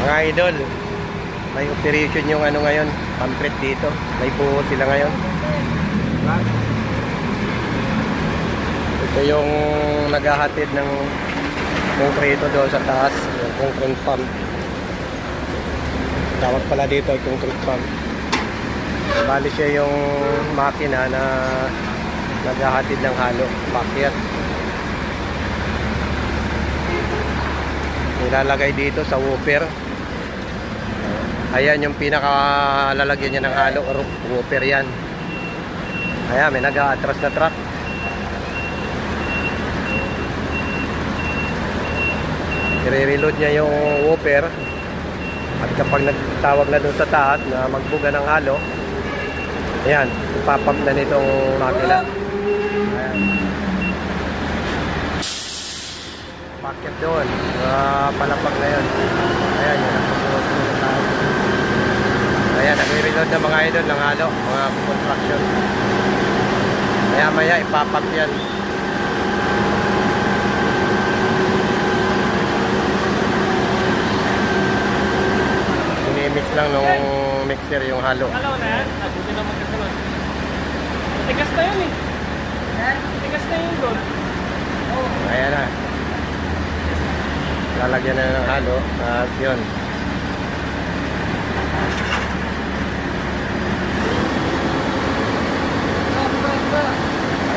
Mga idol, may operation yung ano ngayon, concrete dito. May buo sila ngayon. Ito yung naghahatid ng konkreto doon sa taas, yung concrete pump. Tawag pala dito ay concrete pump. Bali siya yung makina na naghahatid ng halo, pakyat. Nilalagay dito sa whooper. Ayan yung pinakalalagyan niya ng halo, whooper yan. Ayan, may nag-a-atras na truck. I-reload niya yung whooper. At kapag nagtawag na doon sa taas na magbuga ng halo, ayan, ipapump na nitong makina. Ayan. Packet doon, palapag na yun. Ayan, yun. Ayan, nag-reload na mga idol ng halo, mga construction. Maya maya ipapump yan. Mix lang nung mixer yung halo. Kalaw na yan? Hindi na magkasalon. Tigas na yun eh. Tigas na yun doon. Ayan na. Lalagyan na ng halo. At yun.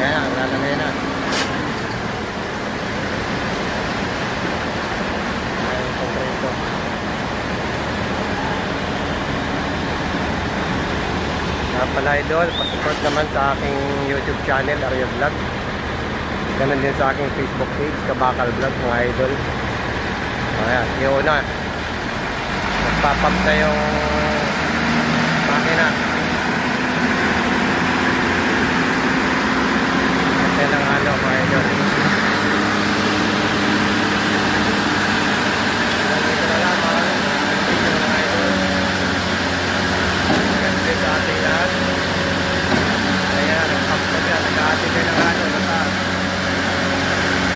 Ayan na. Lalagyan na. Ayan yung konkreto. Pala idol, pasupport naman sa aking YouTube channel, Arya Vlog. Ganun din sa aking Facebook page, Kabakal Vlog, mga idol. Ayan, yun na. Nagpapump na yung